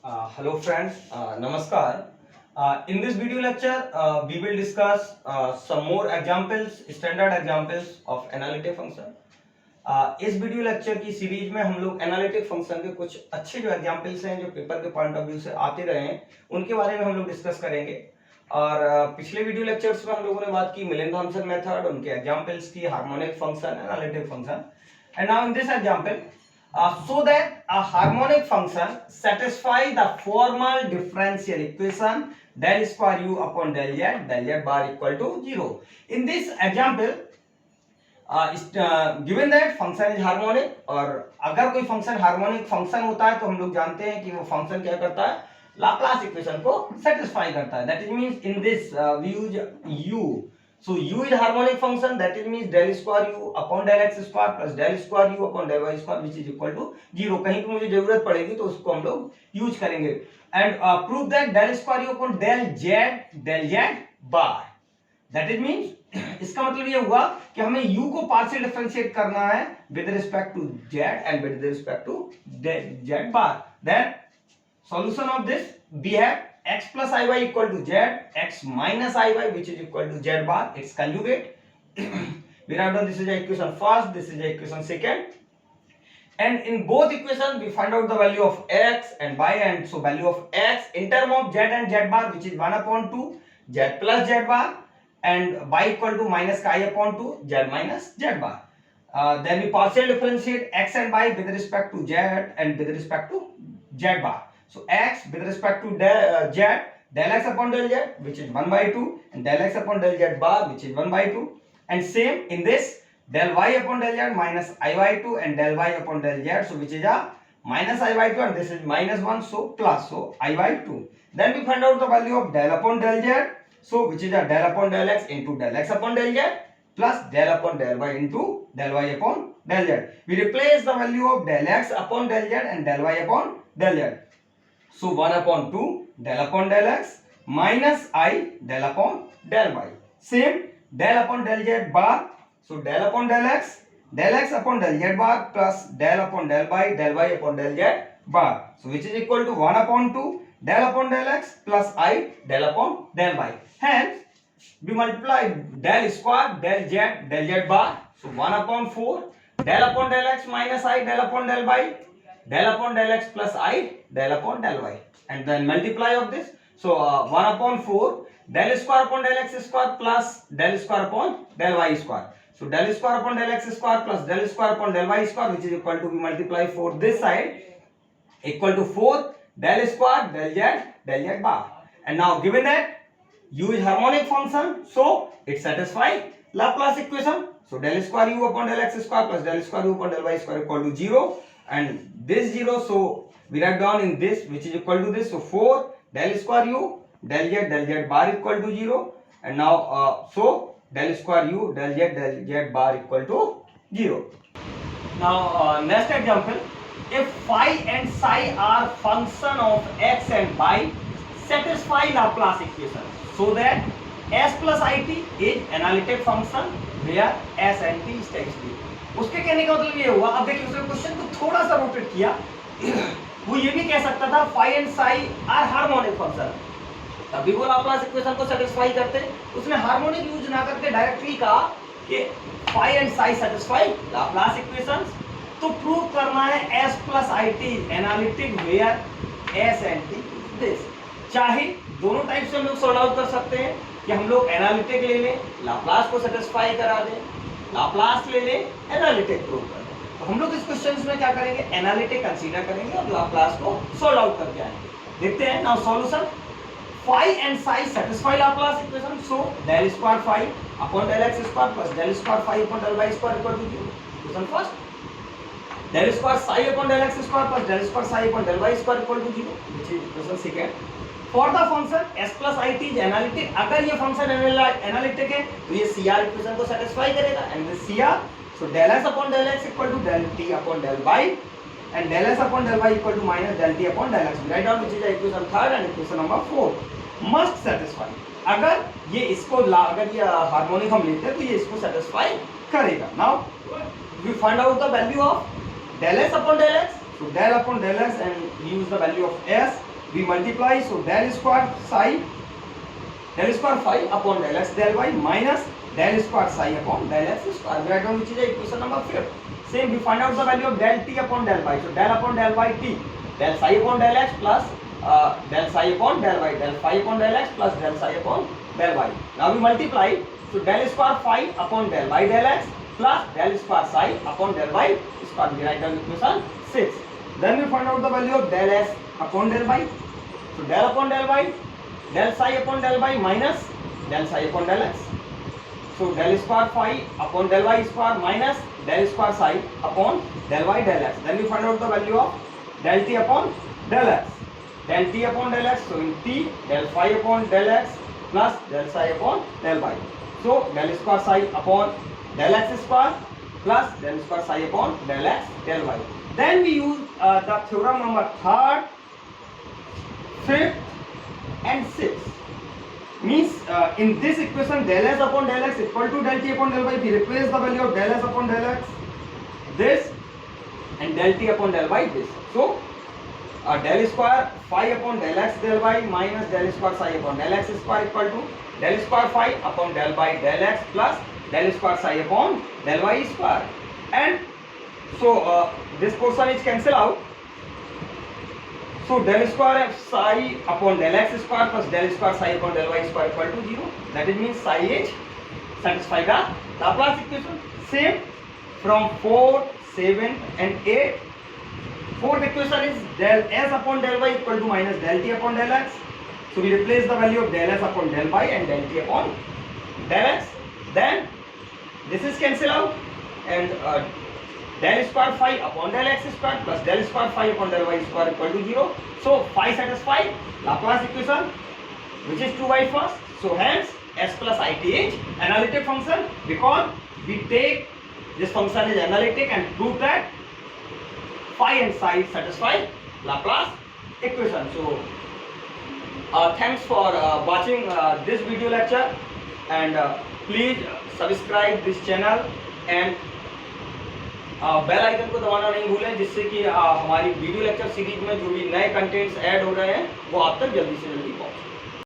Hello friends, Namaskar. In this video lecture, we will discuss some more examples, standard examples of analytic function. इस video lecture की series में हम लोग analytic function के कुछ अच्छे जो एग्जांपल्स हैं जो पेपर के पॉइंट ऑफ व्यू से आते रहे हैं उनके बारे में हम लोग डिस्कस करेंगे। और पिछले वीडियो लेक्चर्स में हम लोगों ने बात की मिलन थॉमसन मेथड, उनके एग्जांपल्स की, harmonic function, analytic function. And now in this example, so that a harmonic function satisfy the formal differential equation del square u upon del z bar equal to 0. In this example, given that function is harmonic, और अगर कोई function harmonic function होता है तो हम लोग जानते हैं कि वो फंक्शन क्या करता है, लाप्लास इक्वेशन को सेटिस्फाई करता है। That is means in this we use u. So u is harmonic function, that it means del square u upon del x square plus del square u upon del y square which is equal to 0. कहीं पे मुझे जरूरत पड़ेगी तो उसको हम लोग use करेंगे। And prove that del square u upon del z bar, that it means इसका मतलब ये हुआ कि हमें u को पार्शियल डिफरेंशिएट करना है with respect to z and with respect to z bar. Then solution of this, we have x plus iy equal to z, x minus iy which is equal to z bar, its conjugate. We have done, this is the equation first, this is the equation second, and in both equations we find out the value of x and y. And so value of x in term of z and z bar, which is 1 upon 2 z plus z bar, and y equal to minus I upon 2 z minus z bar. Then we partial differentiate x and y with respect to z and with respect to z bar. So x with respect to z, del x upon del z which is 1 by 2, and del x upon del z bar which is 1 by 2, and same in this del y upon del z minus I by 2 and del y upon del z, so which is a minus I by 2 and this is minus 1, so plus, so I by 2. Then we find out the value of del upon del z, so which is a del upon del x into del x upon del z plus del upon del y into del y upon del z. We replace the value of del x upon del z and del y upon del z. So 1 upon 2 del upon del x minus I del upon del y. Same del upon del z bar. So del upon del x upon del z bar plus del upon del y upon del z bar. So which is equal to 1 upon 2 del upon del x plus I del upon del y. Hence we multiply del square del z bar. So 1 upon 4 del upon del x minus I del upon del y, del upon del x plus I del upon del y, and then multiply of this. So 1 upon 4 del square upon del x square plus del square upon del y square. So del square upon del x square plus del square upon del y square which is equal to, we multiply for this side, equal to 4 del square del z bar. And now given that u is harmonic function, so it satisfies Laplace equation. So del square u upon del x square plus del square u upon del y square equal to 0, and this 0, so we write down in this which is equal to this. So 4 del square u del z bar equal to 0, and now so del square u del z bar equal to 0. Now next example, if phi and psi are function of x and y, satisfy Laplace equation so that s plus it is analytic function where s and t is text. उसके कहने का मतलब ये हुआ, अब देखिए उसने question को थोड़ा सा रोटेट किया। वो ये भी कह सकता था phi and psi are harmonic function, तभी वो लाप्लास इक्वेशन को सेटिस्फाई करते। उसने हार्मोनिक यूज ना करके डायरेक्टली कहा कि phi and psi satisfy Laplace equations. तो प्रूव करना है s plus it analytic where s and t this. चाहे दोनों टाइप से हम लोग सॉल्व आउट कर सकते हैं कि हम लोग एनालिटिक ले लें, लाप्लास को सेटिस्फाई करा दें, लाप्लास ले ले, एनालिटिक प्रूव कर दें। तो हम लोग इस क्वेश्चन में क्या करेंगे, एनालिटिक कंसीडर करेंगे और लाप्लास को सॉल्व आउट करके आएंगे। देखते हैं now solution. Phi and psi satisfy Laplace equation, so del square phi upon del x square plus del square phi upon del y square equal to 0। Question first, del square psi upon del x square plus del square psi upon del y square equal to 0, which is question second. For the function s plus it is analytic, अगर ये function analytic है तो ये CR equation को satisfy करेगा, and this CR, so del s upon del x equal to del t upon del y, and del s upon del y equal to minus del t upon del x. Write down which is the equation third and equation number 4 must satisfy. अगर ये इसको अगर ये harmonic हम लेते हैं तो ये इसको सेटिस्फाई करेगा। Now we find out the value of del s upon del x, So del upon del x, and we use the value of s. We multiply, so del square psi upon del x del y minus del square psi upon del x square. Write down which is equation number 5. Same, we find out the value of del t upon del y. So del upon del y t, del psi upon del x plus del psi upon del y, del phi upon del x plus del psi upon del y. Now we multiply, so del square phi upon del y del x plus del square psi upon del y square. We write down equation 6. Then we find out the value of del s upon del y. So del upon del y, del psi upon del y minus del psi upon del x. So del square phi upon del y square minus del square psi upon del y del x. Then we find out the value of del t upon del x. Del t upon del x, so in t, del phi upon del x plus del psi upon del y. So del square psi upon del x square plus del square psi upon del x del y. Then we use the theorem number 3rd, 5th and 6th. Means in this equation del s upon del x equal to del t upon del y. We replace the value of del s upon del x this and del t upon del y this. So del square phi upon del x del y minus del square psi upon del x square equal to del square phi upon del y del x plus del square psi upon del y square. And so this portion is cancelled out. So del square psi upon del x square plus del square psi upon del y square equal to 0. That is means psi h satisfy the Laplace equation. Same from 4, 7 and 8. Fourth equation is del s upon del y equal to minus del t upon del x. So we replace the value of del s upon del y and del t upon del x. Then this is cancelled out, and del square phi upon del x square plus del square phi upon del y square equal to 0. So phi satisfy Laplace equation, which is 2y first. So hence s plus it is analytic function, because we take this function is analytic and prove that phi and psi satisfy Laplace equation. So thanks for watching this video lecture, and please subscribe this channel and bell icon को दबाना नहीं भूलें, जिससे कि हमारी video lecture series में जो भी नए कंटेंट्स ऐड हो रहे हैं वो आप तक जल्दी से जल्दी पहुंचे।